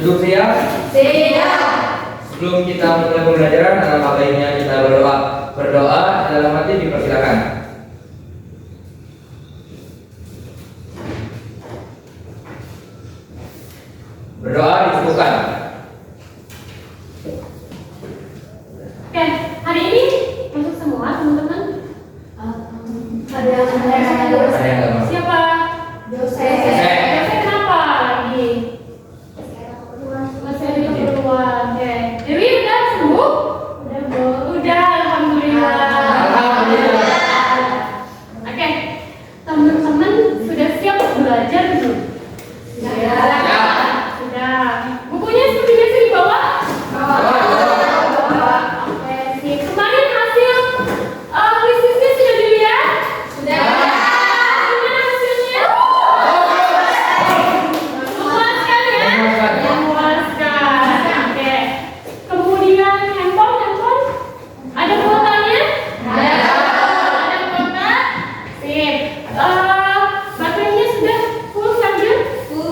Duduk siap? Siap. Sebelum kita mulai pembelajaran, alangkah baiknya kita berdoa. Berdoa dalam hati dipersilakan. Berdoa dicukupkan. Oke, hari ini untuk semua teman-teman. Ada yang nggak mau? siapa? Dosen. Dosen kenapa lagi? Masih ada keperluan. Oke. Dewi udah sembuh? Udah, Bu. Udah, alhamdulillah. Alhamdulillah. Oke. Teman-teman sudah siap belajar belum? Ya. Sudah. Bukunya seperti biasa di bawah? Oke, sip. Kemarin hasil kuisnya sudah dilihat? Sudah. Gimana hasilnya? Memuaskan ya? Memuaskan. Oke. Kemudian handphone? Ada kuotanya? Ada kuota? Sip. Baterainya sudah full charger?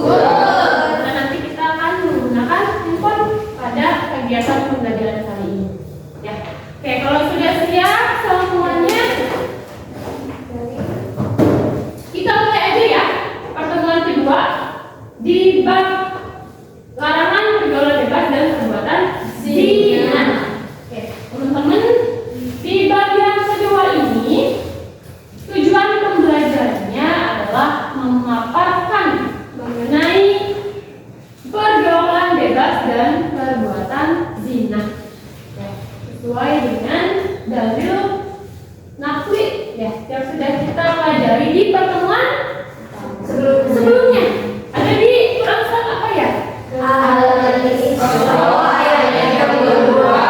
Nah, nanti kita akan menggunakan handphone pada kegiatan pembelajaran kali ini. Ya. Oke, kalau sudah siap semuanya, kita mulai aja ya. Pertemuan kedua di bab larangan pergaulan bebas dan perbuatan zina. Oke, teman-teman, di bab yang kedua ini tujuan pembelajarannya adalah memaparkan mengenai pergaulan bebas dan perbuatan zina. Ya, sesuai dengan dalil naqli ya yang sudah kita pelajari di pertemuan sebelumnya. Ada di Quran surat apa ya? Al-Isra ayat yang kedua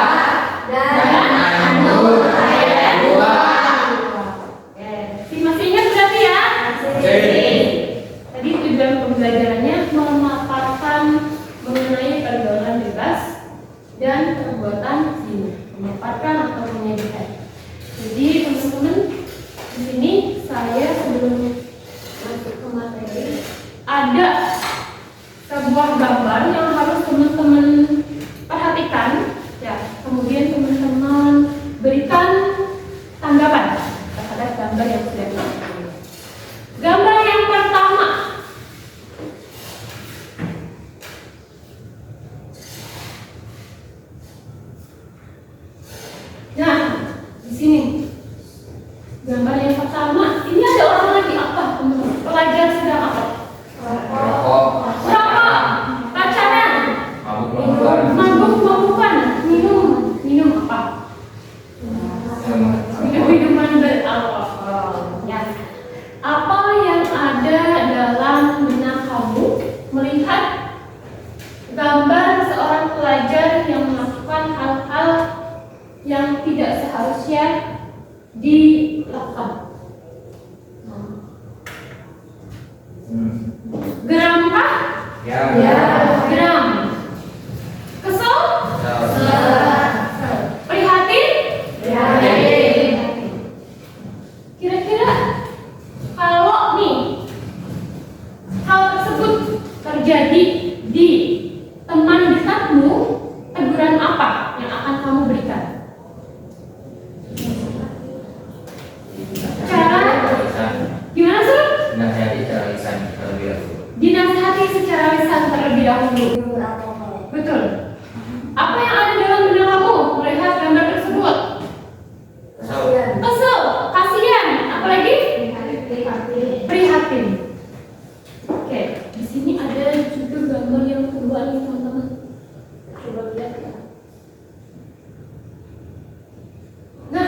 dan An-Nur ayat 2. Oke, masih ingat berarti ya? Tadi tujuan pembelajarannya memaparkan mengenai pergaulan bebas dan perbuatan zina. Memaparkan atau menyajikan. Jadi teman-teman, di sini saya sebelum masuk ke materi ada sebuah gambar yang harus teman-teman perhatikan ya. Kemudian teman-teman berikan tanggapan terhadap gambar yang sudah dilihat. Gambar yang pertama. Nah, di sini gambar yang pertama. Ini ada orang lagi apa, teman-teman? Pelajar sedang apa? Rokok. Rokok, pacaran, Mabuk-mabukan. mabuk-mabukan, minum apa? Minum-minuman beralkohol. Ya. Apa yang ada dalam benak kamu melihat gambar seorang pelajar yang melakukan hal-hal yang tidak seharusnya dilakukan? Geram kah? Ya. Geram. Kesel? Prihatin? Kira-kira kalau nih hal tersebut terjadi di teman dekatmu, teguran apa yang akan kamu berikan? Cara gimana sih? Nasihati secara lisan terlebih dahulu. Dinasihati secara lisan terlebih dahulu. Betul. Apa yang ada dalam benak kamu melihat gambar tersebut? Kesel, kasihan, apalagi? Prihatin. Oke, di sini ada juga gambar yang kedua nih teman-teman. Coba lihat ya. Nah,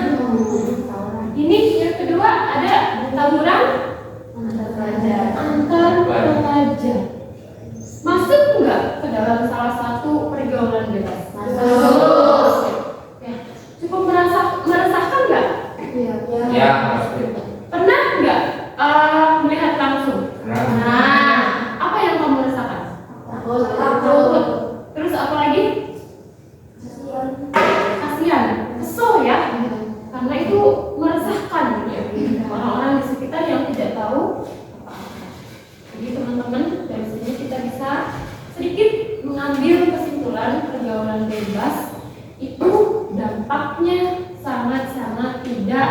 ini yang kedua ada tawuran antar pelajar. Masuk enggak ke dalam salah satu pergaulan bebas? Masuk. pergaulan bebas itu dampaknya sangat-sangat tidak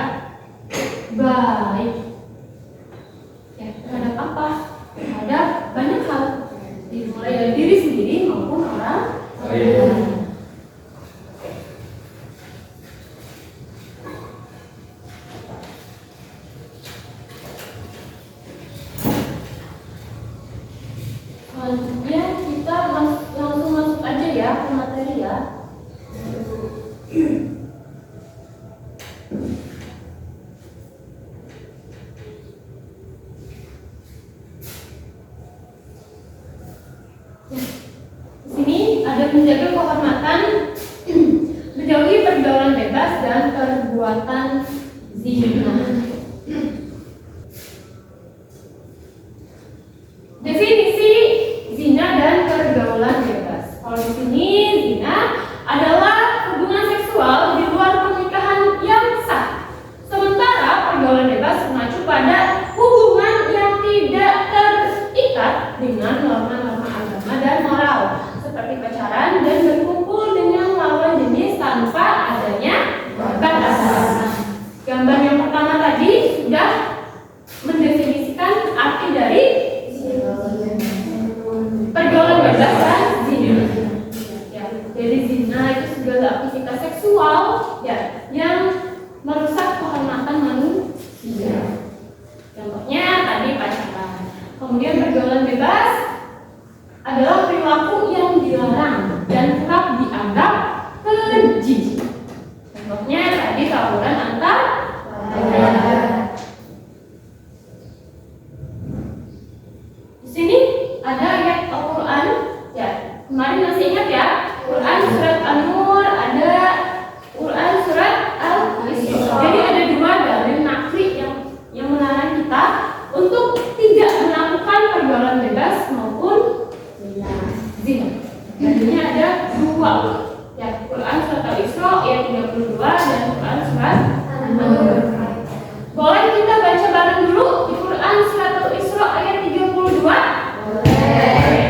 baik. Ya, terhadap apa? Terhadap banyak hal, dimulai dari diri sendiri maupun orang lain. Selanjutnya kita langsung masuk aja ya ke materi ya. Di sini ada menjaga kehormatan, menjauhi pergaulan bebas dan perbuatan zina. Definisi zina dan pergaulan bebas. Kalau di sini zina adalah hubungan seksual di luar pernikahan yang sah. Sementara pergaulan bebas mengacu pada hubungan yang tidak terikat dengan norma-norma agama dan moral, seperti pacaran dan berkumpul dengan lawan jenis tanpa adanya batasan. Gambar yang pertama tadi sudah mendefinisikan arti dari pergaulan bebas dan zina. Ya, jadi zina itu segala aktivitas seksual ya yang merusak kehormatan manusia. Contohnya tadi pacaran. Kemudian pergaulan bebas adalah perilaku yang dilarang dan kerap dianggap keji. Contohnya tadi tawuran antar saudara. Di sini ada ayat Al-Quran ya, kemarin masih ingat ya, Quran surat An-Nur, ada Quran surat Al-Isra. Jadi ada dua dalil nakli yang melarang kita untuk tidak melakukan pergaulan bebas maupun zina. Dalilnya ada dua ya, Quran surat Al-Isra ayat 32 dan Quran surat An-Nur. Boleh kita baca bareng dulu di Quran surat Al-Isra ayat 32? Boleh.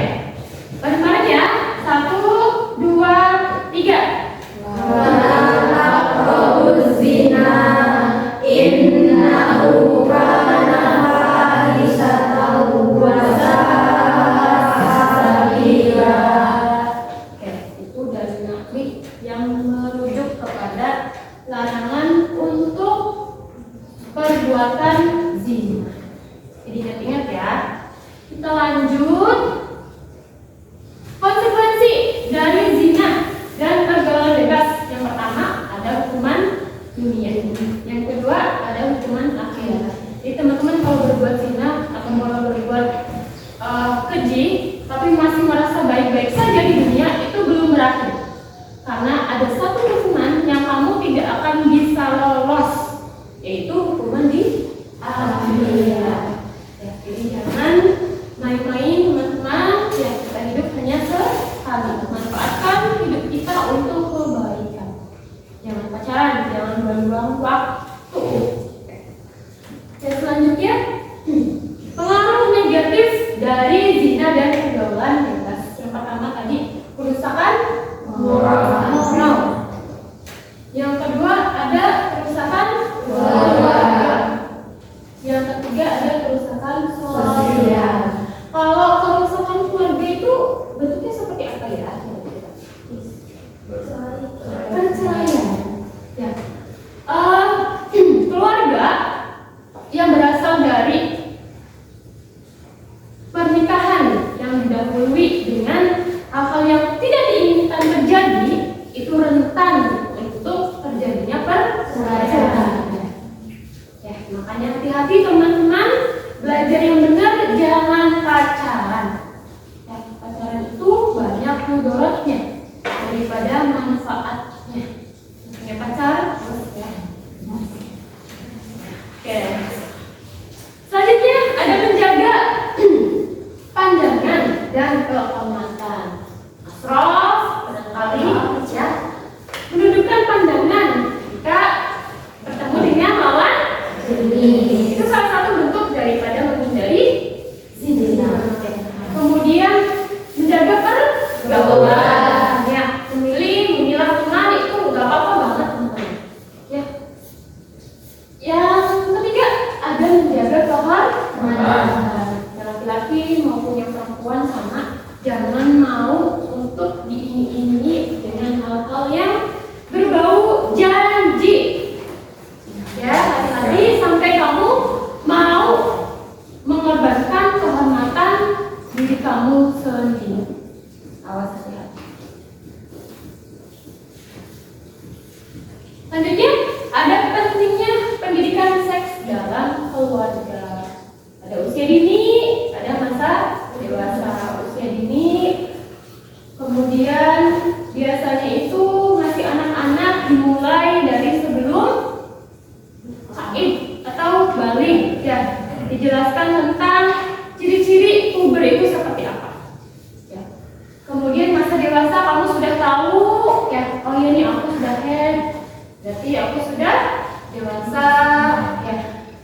Bareng-bareng ya. 1, 2, 3. Wala taqrabuz zina innahu kana fahisatan wa sa'a sabila. Oke, itu dari nakli yang merujuk kepada larangan untuk perbuatan zina. Jadi ingat-ingat ya. Kita lanjut. Konsekuensi dari zina dan pergaulan bebas. Yang pertama ada hukuman dunia. Yang kedua ada hukuman akhirat. Jadi teman-teman kalau berbuat zina atau mau berbuat keji, tapi masih merasa baik-baik saja di dunia, itu belum berakhir. Karena ada satu hukuman yang kamu tidak akan bisa lolos, yaitu hukuman di akhirat. Ya, jadi jangan main-main teman-teman. Ya, kita hidup hanya sekali. Manfaatkan hidup kita untuk kebaikan. Jangan pacaran, jangan buang-buang waktu. Oke, selanjutnya pengaruh negatif dari zina dan pergaulan bebas. Yang pertama tadi kerusakan moral. Yang kedua ada kerusakan keluarga. Yang ketiga ada kerusakan sosial. Kalau kerusakan keluarga itu bentuknya seperti apa ya? Perceraian. Ya. Keluarga yang berasal dari pernikahan yang didahului dengan hal-hal yang tidak diinginkan terjadi, itu rentan untuk terjadinya perceraian. Ya, makanya hati-hati teman-teman, belajar yang benar, jangan pacaran. Ya, pacaran itu banyak mudaratnya daripada manfaatnya. Punya pacar terus ya. Oke. Selanjutnya ada menjaga pandangan dan kehormatan. Asraf barangkali ya menundukkan pandangan jika bertemu dengan lawan jenis. Itu salah satu bentuk daripada menghindari zina. Kemudian menjaga pergaulan, ya, memilih Jangan mau untuk diiming-imingi dengan hal-hal yang berbau janji. Ya, hati-hati sampai kamu mau mengorbankan kehormatan diri kamu sendiri. Awas hati-hati. Selanjutnya, ada pentingnya pendidikan seks dalam keluarga. Ada usia dini, ada masa dewasa. Usia dini, kemudian biasanya itu masih anak-anak, dimulai dari sebelum haid atau balik. Ya, dijelaskan tentang ciri-ciri puber itu seperti apa. Ya. Kemudian masa dewasa, kamu sudah tahu, ya, oh iya nih aku sudah haid, berarti aku sudah dewasa. Ya,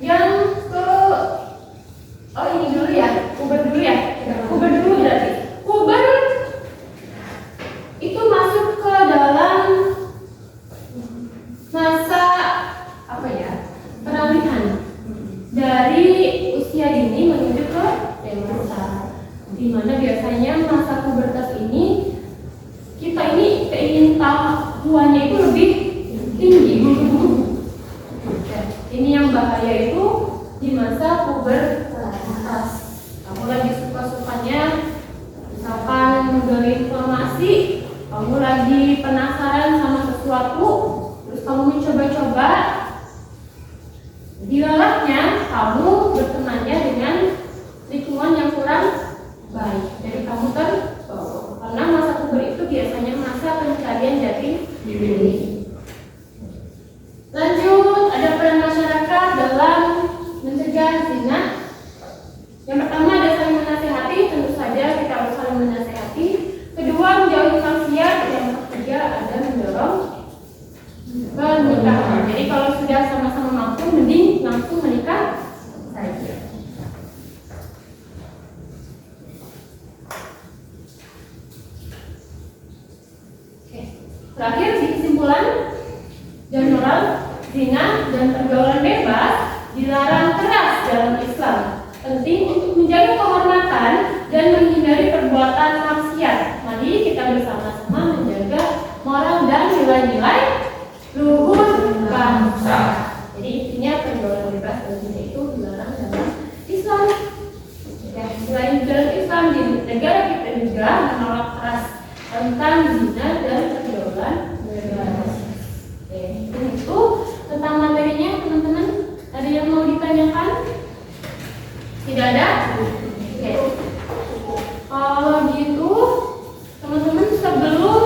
yang ke oh ini dulu ya, puber dulu ya, puber dulu berarti. Puber itu masuk ke dalam masa apa ya, peralihan dari usia dini menuju ke dewasa, di mana biasanya masa pubertas ini kita ini keingintahuannya itu lebih tinggi. Ini yang bahaya itu di masa pubertas. Kamu lagi suka-sukanya misalkan menggali informasi, kamu lagi penasaran sama sesuatu, terus kamu mencoba-coba, dilalahnya kamu bertemannya dengan lingkungan yang kurang baik. Jadi kamu terbawa, karena masa puber itu biasanya masa pencarian jati diri. Lanjut, ada peran masyarakat dalam mencegah zina. Yang pertama ada saling menasehati, tentu saja kita harus saling menasehati. Kedua, menjauhi maksiat. Yang ketiga ada mendorong pernikahan. Jadi kalau sudah sama-sama mampu, mending langsung menikah saja. Oke. Terakhir di kesimpulan, general, zina dan pergaulan bebas dilarang keras dalam Islam. Penting untuk menjaga kehormatan dan menghindari perbuatan maksiat. Mari kita bersama-sama menjaga moral dan nilai-nilai luhur bangsa. Jadi intinya pergaulan bebas dan zina itu dilarang dalam Islam. Ya, selain dalam Islam, di negara kita juga menolak keras tentang zina dan pergaulan bebas. Oke, itu tentang materinya, teman-teman. Ada yang mau ditanyakan? Tidak ada? Oke. Kalau gitu, teman-teman, sebelum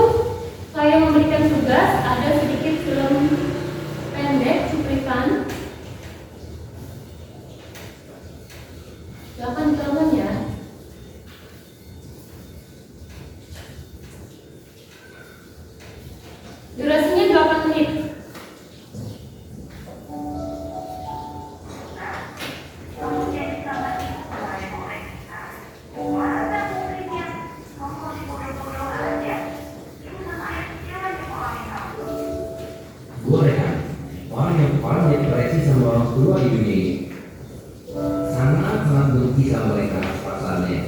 saya memberikan tugas, ada sedikit film pendek cuplikan. Silakan tonton ya. Durasinya 8 menit. Gue rekan, orang yang paling depresi sama orang tua di dunia ini sangat benci sama mereka perasaannya.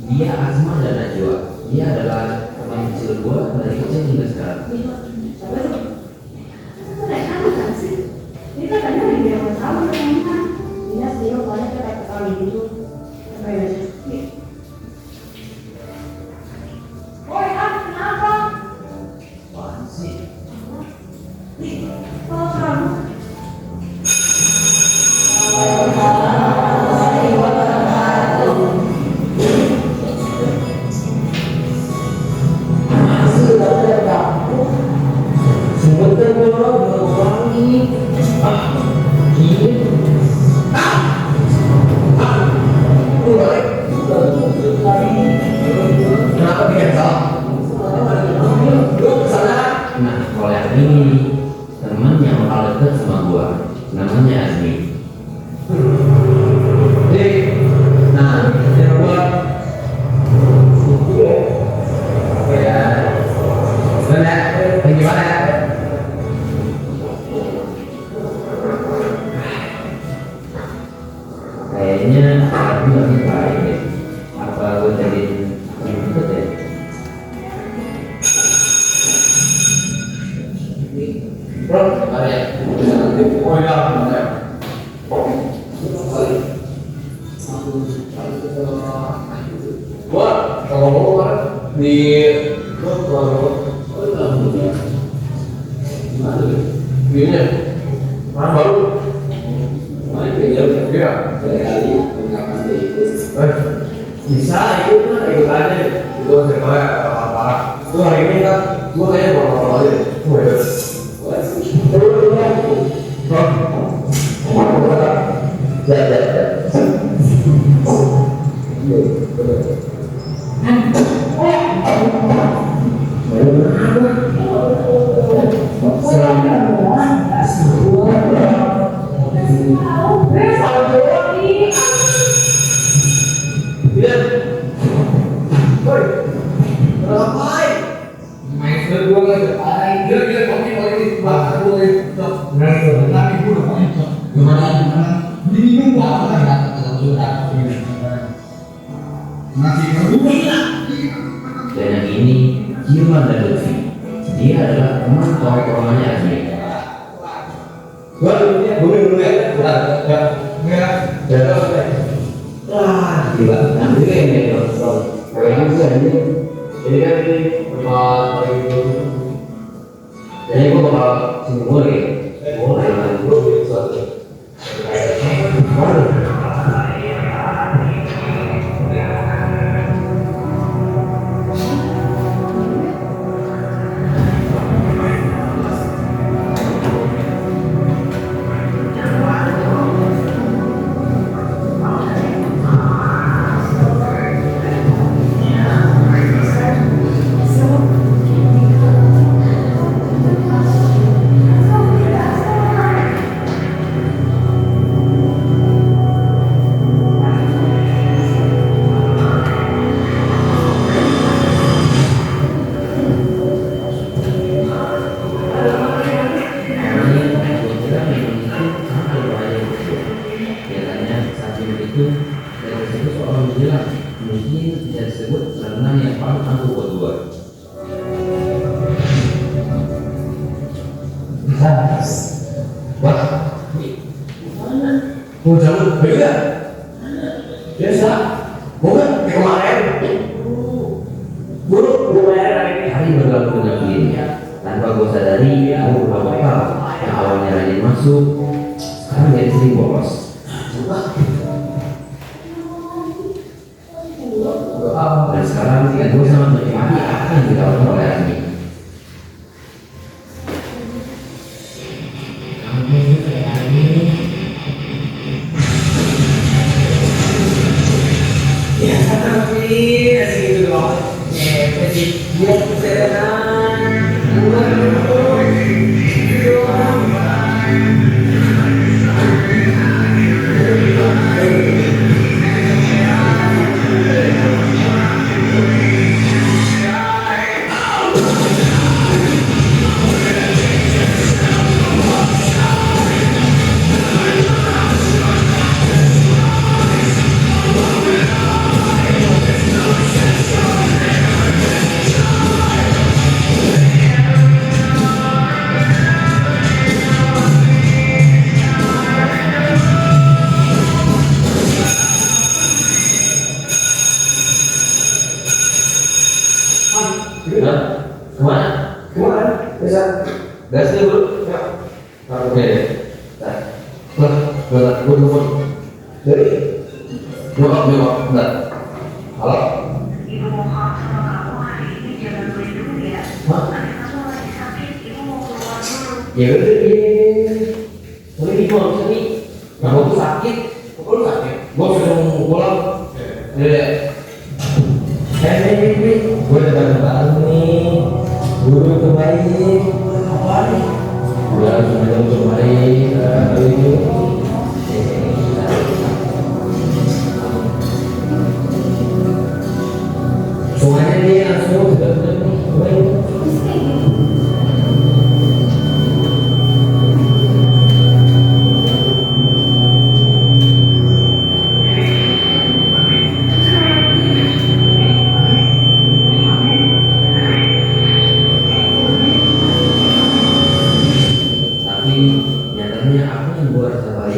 Dia Asma dan Najwa. Dia adalah teman kecil gue dari kecil hingga sekarang. Ini katanya lagi yang sama teman-teman. Iya sih, pokoknya kita ketahui gitu. Apa ya? Woi, kenapa? Apaan sih? Kalau kamu Masih ada kamu. Sebentar belum wangi. Gini. Kenapa dia kesal? Nah, kalau yang ini teman yang bakal deket sama gua, namanya Azmi. Nah, yang gua apa ya? Sebenarnya, gimana? Kayaknya Azmi lagi baik deh. Gua kalau mau kemarin di ini orang baru iya bisa ikut aja itu ceritanya parah itu hari ini kan gua kayaknya bawa aja gua ya Dan yang ini Hilman dan Lutfi. Dia adalah teman tongkrongannya Azmi. gua dulu ya Gila, nanti kayak ini kayaknya juga ini kan ini tempat jadi gua bakal sini mulai dengan gua sesuatu mau jalan beda biasa bukan kayak kemarin buruk hari berlalu dengan dirinya tanpa gue sadari aku beberapa hal yang awalnya rajin masuk sekarang jadi sering bolos. Dan sekarang gue sangat menikmati apa yang ditawarkan oleh Azmi. kemana bisa gas dulu ya oke gue telepon dari nyokap bentar halo Ibu mau sama kamu hari ini jangan beli dulu ya. Karena kamu lagi sakit, ibu mau keluar dulu. Ya udah boleh ibu harus nih. Kamu tuh sakit, lu sakit gue sudah mau pulang ya gue udah baru nih. Guru kembali apa nih? Udah cuma kembali itu. Semuanya dia langsung nyatanya apa yang gue rasa paling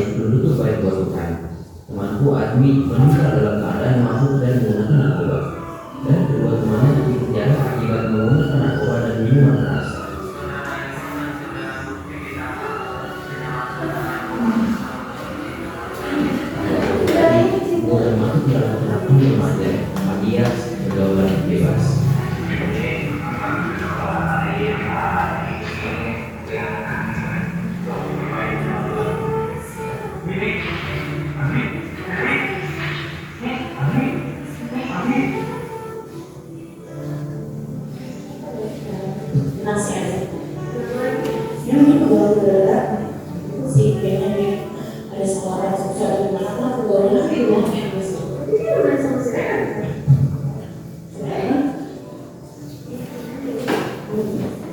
dan alias pergaulan bebas. Nasihat. Yang ini berat sih kayaknya ada seorang sukses di mana pergaulan di rumah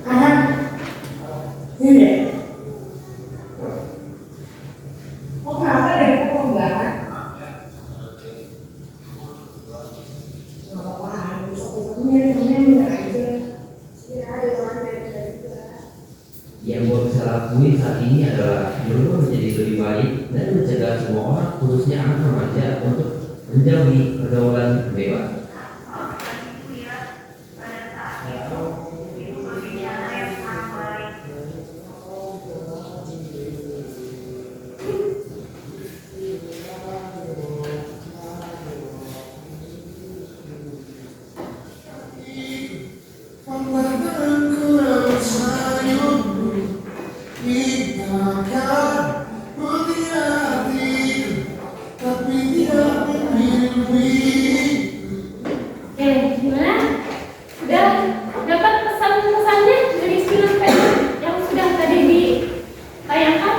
kanan ini oh kenapa dari kok enggak nggak apa-apa ini aja. Yang gue bisa lakuin saat ini adalah berubah menjadi lebih baik dan mencegah semua orang, khususnya anak remaja, untuk menjauhi pergaulan bebas. Gimana? Udah dapat pesan-pesannya dari film film yang sudah tadi ditayangkan?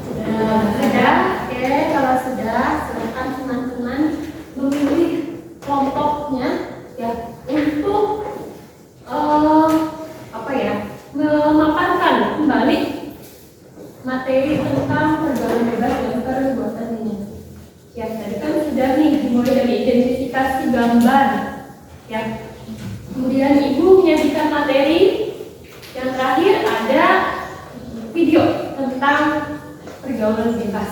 Sudah. Oke, kalau sudah, silakan teman-teman memilih kelompoknya ya untuk memaparkan kembali materi tentang pergaulan bebas dan perbuatan ini. Ya, tadi kan sudah nih dimulai dari identifikasi gambar. Ya, kemudian ibu menyajikan materi. Yang terakhir ada video tentang pergaulan bebas.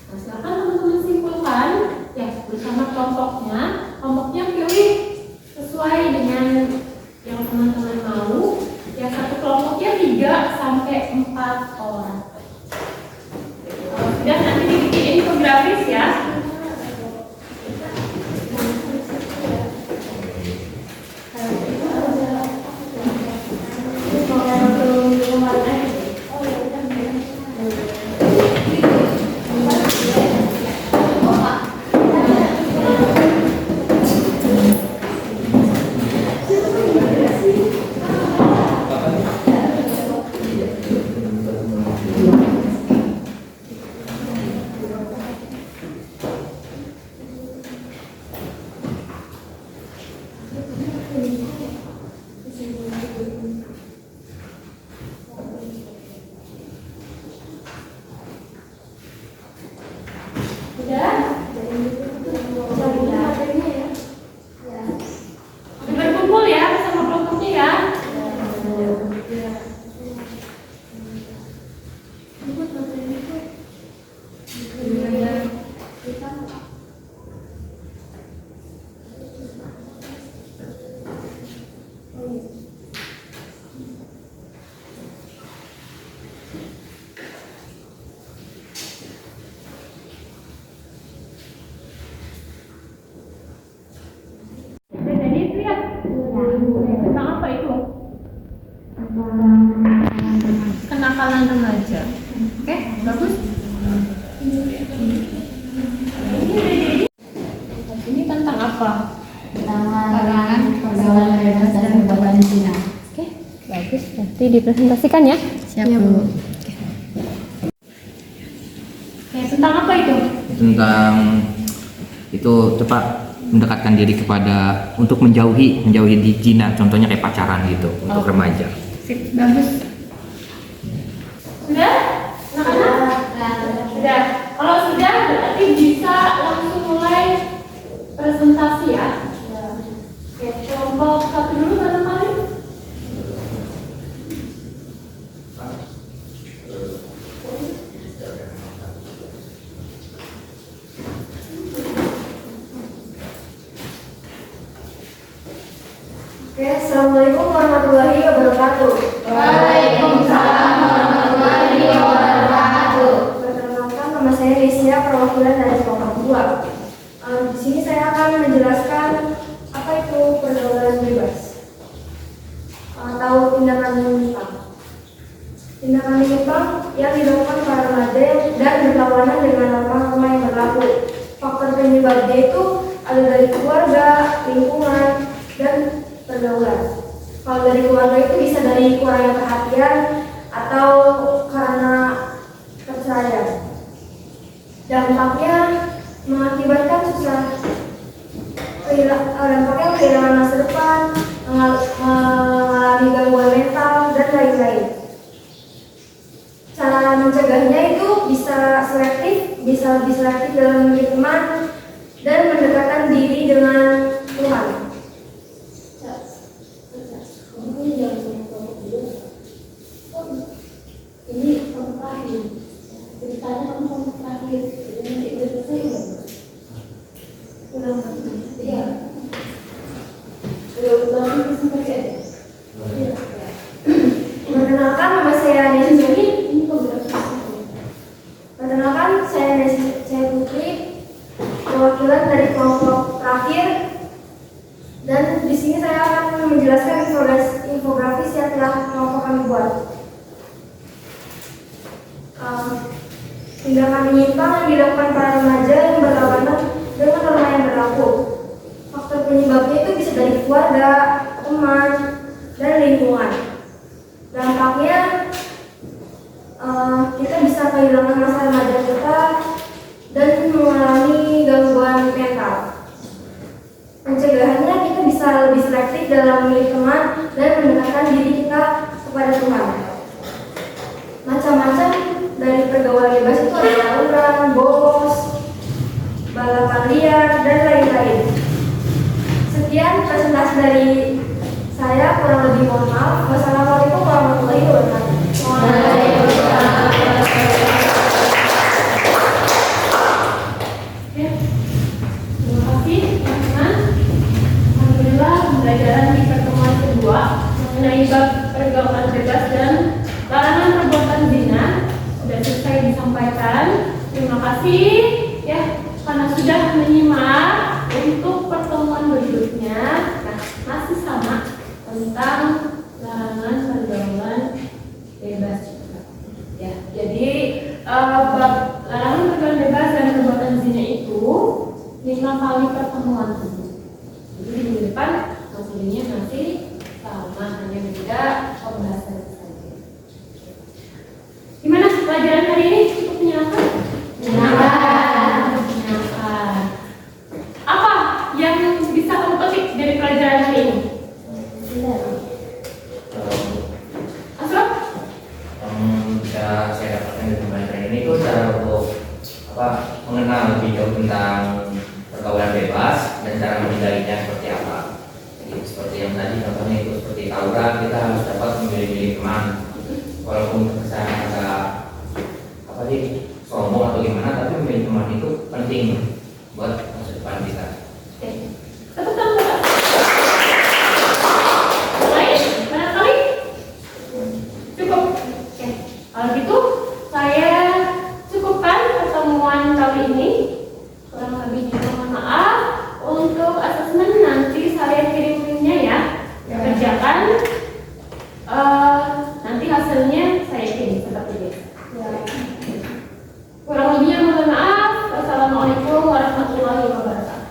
Nah, silakan teman-teman simpulkan ya bersama kelompoknya. Kelompoknya pilih sesuai dengan yang teman-teman mau. Yang satu kelompoknya 3 sampai 4 orang. Sudah nanti dibikin infografis ya. Berkumpul ya bersama kelompoknya ya. Jadi itu ya. Tentang apa itu? Kenakalan remaja. Oke, bagus. Ini tentang apa? larangan pergaulan bebas dan perbuatan zina. Oke, bagus. Nanti dipresentasikan ya. Siap Bu. Oke, tentang apa itu? Tentang itu tepat mendekatkan diri kepada untuk menjauhi di zina, contohnya kayak pacaran gitu untuk remaja. Sip, bagus. Sudah? Anak-anak? Sudah. Kalau sudah berarti bisa langsung mulai presentasi ya. Oke, kelompok satu dulu barangkali. Oke, Assalamualaikum warahmatullahi wabarakatuh. Waalaikumsalam warahmatullahi wabarakatuh. Perkenalkan, nama saya Risya, perwakilan dari kelompok 2. Di sini saya akan menjelaskan pergaulan. Kalau dari keluarga itu bisa dari kurangnya perhatian atau karena perceraian. Dampaknya mengakibatkan dampaknya kehilangan masa depan, mengalami gangguan mental dan lain-lain. Cara mencegahnya itu bisa lebih selektif dalam memilih teman dan mendekatkan diri dengan Tuhan. Ini terakhir. Ceritanya kamu terakhir. Ini udah selesai belum? Udah. Iya. Udah sampai aja. Iya. Perkenalkan, nama saya Nesi. Ini kok berapa? Perkenalkan, saya Nesi, saya Putri, perwakilan dari kelompok terakhir. Dan di sini saya akan menjelaskan infografis yang telah kelompok kami buat. Tindakan menyimpang yang dilakukan para remaja yang berlawanan dengan norma yang berlaku. Faktor penyebabnya itu bisa dari keluarga, teman, dan lingkungan. Dampaknya kita bisa kehilangan masa remaja kita dan mengalami gangguan mental. Pencegahannya kita bisa lebih selektif dalam memilih teman dan mendekatkan diri kita kepada Tuhan. Macam-macam dari pergaulan bebas itu ada tawuran, bolos, balapan liar, dan lain-lain. Sekian presentasi dari saya, kurang lebih mohon maaf. Wassalamualaikum warahmatullahi wabarakatuh. Terima kasih teman-teman. Alhamdulillah pembelajaran di pertemuan kedua mengenai bab pergaulan bebas dan larangan perbuatan zina sudah selesai disampaikan. Terima kasih ya karena sudah menyimak. Untuk pertemuan berikutnya, nah, masih sama tentang larangan pergaulan bebas juga. Ya, jadi bab larangan pergaulan bebas dan perbuatan zina itu 5 kali pertemuan. Jadi minggu depan hasilnya masih sama, hanya beda pembahasan saja. Gimana pelajaran hari ini? Cukup menyenangkan? Menyenangkan. Apa yang bisa kamu petik dari pelajaran hari ini? Asraf? Bisa saya dapatkan dari pembelajaran ini itu cara untuk mengenal lebih jauh tentang pergaulan bebas dan cara menghindarinya seperti apa. Jadi seperti yang tadi contohnya itu seperti tawuran, kita harus dapat memilih-milih teman walaupun terkesan agak sombong atau gimana, tapi memilih teman itu penting buat masa depan kita. Tepuk tangan. Lain? Barangkali? Cukup? Oke. Kalau gitu saya cukupkan pertemuan kali ini. Kurang lebihnya mohon maaf. Untuk asesmen nanti saya kirim linknya ya. Kerjakan. Nanti hasilnya saya kirim seperti ini. Kurang lebihnya mohon maaf. Wassalamualaikum warahmatullahi wabarakatuh.